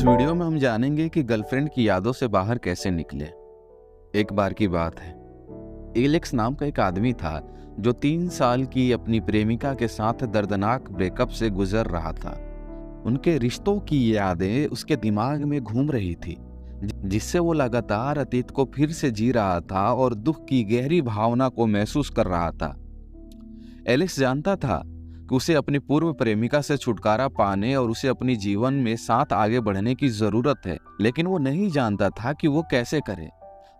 Video में हम जानेंगे कि गर्लफ्रेंड की यादों से बाहर कैसे निकले। एक बार की बात है, एलेक्स नाम का एक आदमी था जो 3 साल की अपनी प्रेमिका के साथ दर्दनाक ब्रेकअप से गुजर रहा था। उनके रिश्तों की यादें उसके दिमाग में घूम रही थी, जिससे वो लगातार अतीत को फिर से जी रहा था और दुख की गहरी भावना को महसूस कर रहा था। एलेक्स जानता था कि उसे अपनी पूर्व प्रेमिका से छुटकारा पाने और उसे अपनी जीवन में साथ आगे बढ़ने की जरूरत है, लेकिन वो नहीं जानता था कि वो कैसे करे।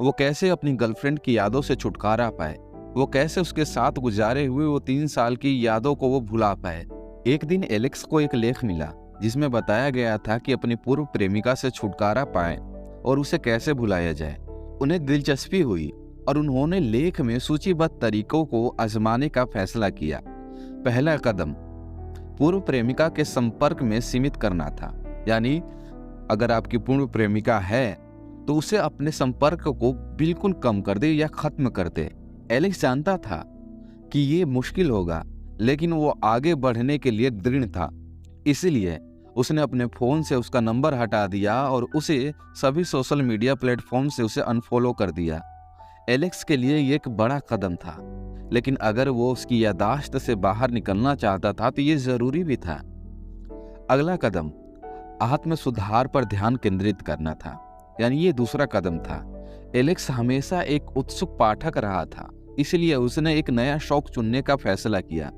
वो कैसे अपनी गर्लफ्रेंड की यादों से छुटकारा पाए, वो कैसे उसके साथ गुजारे हुए वो 3 साल की यादों को वो भुला पाए। एक दिन एलेक्स को एक लेख मिला जिसमें बताया गया था कि अपनी पूर्व प्रेमिका से छुटकारा पाए और उसे कैसे भुलाया जाए। उन्हें दिलचस्पी हुई और उन्होंने लेख में सूचीबद्ध तरीकों को आजमाने का फैसला किया। पहला कदम, पूर्व प्रेमिका के संपर्क में सीमित करना था। यानी अगर आपकी पूर्व प्रेमिका है तो उसे अपने संपर्क को बिल्कुल कम कर दे या खत्म कर दे। एलेक्स जानता था कि ये मुश्किल होगा, लेकिन वो आगे बढ़ने के लिए दृढ़ था। इसलिए उसने अपने फोन से उसका नंबर हटा दिया और उसे सभी सोशल मीडिया प्लेटफॉर्म से उसे अनफॉलो कर दिया। एलेक्स के लिए ये एक बड़ा कदम था, लेकिन अगर वो उसकी याददाश्त से बाहर निकलना चाहता था तो ये जरूरी भी था। अगला कदम आत्म सुधार पर ध्यान केंद्रित करना था, यानी ये दूसरा कदम था। एलेक्स हमेशा एक उत्सुक पाठक रहा था, इसलिए उसने एक नया शौक चुनने का फैसला किया।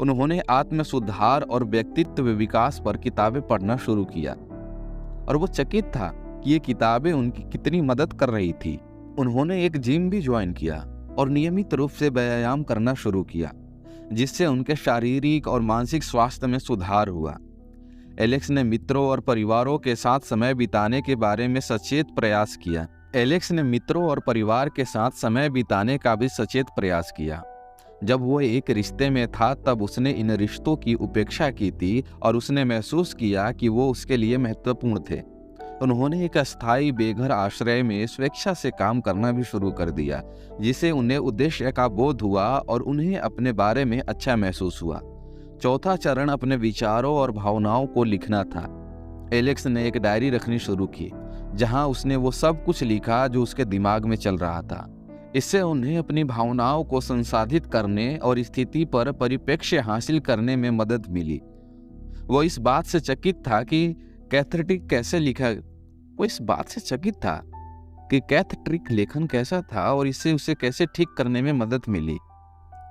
उन्होंने आत्म सुधार और व्यक्तित्व विकास पर किताबें पढ़ना शुरू किया और वो चकित था कि ये किताबें उनकी कितनी मदद कर रही थी। उन्होंने एक जिम भी ज्वाइन किया और नियमित रूप से व्यायाम करना शुरू किया, जिससे उनके शारीरिक और मानसिक स्वास्थ्य में सुधार हुआ। एलेक्स ने मित्रों और परिवारों के साथ समय बिताने के बारे में सचेत प्रयास किया। एलेक्स ने मित्रों और परिवार के साथ समय बिताने का भी सचेत प्रयास किया। जब वो एक रिश्ते में था तब उसने इन रिश्तों की उपेक्षा की थी और उसने महसूस किया कि वो उसके लिए महत्वपूर्ण थे। उन्होंने एक अस्थायी बेघर आश्रय में स्वेच्छा से काम करना भी शुरू कर दिया, जिससे उन्हें उद्देश्य का बोध हुआ और उन्हें अपने बारे में अच्छा महसूस हुआ। चौथा चरण अपने विचारों और भावनाओं को लिखना था। एलेक्स ने एक डायरी रखनी शुरू की, जहां उसने वो सब कुछ लिखा जो उसके दिमाग में चल रहा था। इससे उन्हें अपनी भावनाओं को संसाधित करने और स्थिति पर परिप्रेक्ष्य हासिल करने में मदद मिली। वो इस बात से चकित था कि कैथेट्रिक लेखन कैसा था और इससे उसे कैसे ठीक करने में मदद मिली।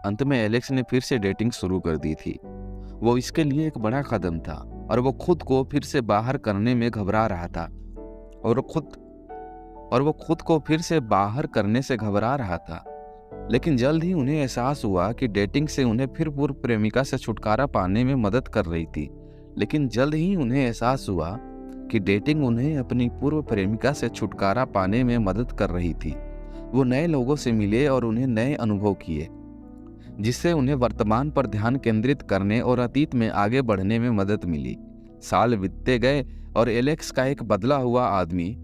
अंत में एलेक्स ने फिर से डेटिंग शुरू कर दी थी। वो इसके लिए एक बड़ा कदम था और वो खुद को फिर से बाहर करने में घबरा रहा था लेकिन जल्द ही उन्हें एहसास हुआ कि डेटिंग से उन्हें फिर पूर्व प्रेमिका से छुटकारा पाने में मदद कर रही थी। अपनी पूर्व प्रेमिका से छुटकारा पाने में मदद कर रही थी। वो नए लोगों से मिले और उन्हें नए अनुभव किए, जिससे उन्हें वर्तमान पर ध्यान केंद्रित करने और अतीत में आगे बढ़ने में मदद मिली। साल बीतते गए और एलेक्स का एक बदला हुआ आदमी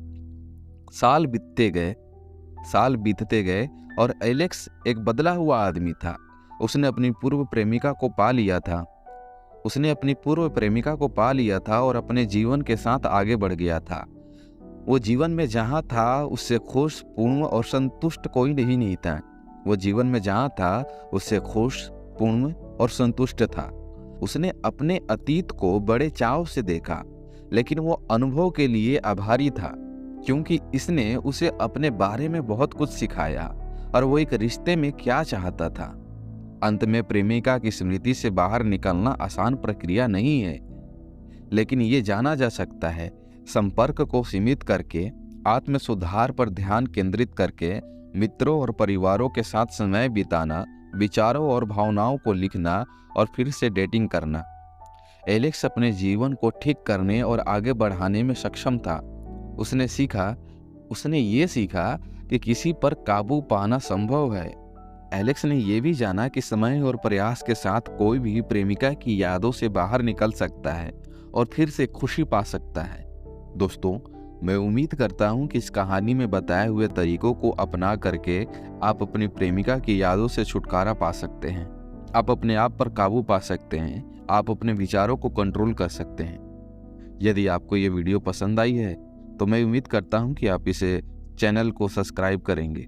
एक बदला हुआ आदमी था। उसने अपनी पूर्व प्रेमिका को पा लिया था और अपने जीवन के साथ आगे बढ़ गया था। वो जीवन में जहाँ था उससे खुश, पूर्ण और संतुष्ट कोई नहीं था। उसने अपने अतीत को बड़े चाव से देखा, लेकिन वो अनुभव के लिए आभारी था, क्योंकि इसने उसे अपने बारे में बहुत कुछ सिखाया और वो एक रिश्ते में क्या चाहता था। अंत में प्रेमिका की स्मृति से बाहर निकलना आसान प्रक्रिया नहीं है, लेकिन ये जाना जा सकता है। संपर्क को सीमित करके, आत्म सुधार पर ध्यान केंद्रित करके, मित्रों और परिवारों के साथ समय बिताना, विचारों और भावनाओं को लिखना और फिर से डेटिंग करना। एलेक्स अपने जीवन को ठीक करने और आगे बढ़ाने में सक्षम था। उसने ये सीखा कि किसी पर काबू पाना संभव है। एलेक्स ने यह भी जाना कि समय और प्रयास के साथ कोई भी प्रेमिका की यादों से बाहर निकल सकता है और फिर से खुशी पा सकता है। दोस्तों, मैं उम्मीद करता हूं कि इस कहानी में बताए हुए तरीकों को अपना करके आप अपनी प्रेमिका की यादों से छुटकारा पा सकते हैं। आप अपने आप पर काबू पा सकते हैं। आप अपने विचारों को कंट्रोल कर सकते हैं। यदि आपको ये वीडियो पसंद आई है तो मैं उम्मीद करता हूँ कि आप इसे चैनल को सब्सक्राइब करेंगे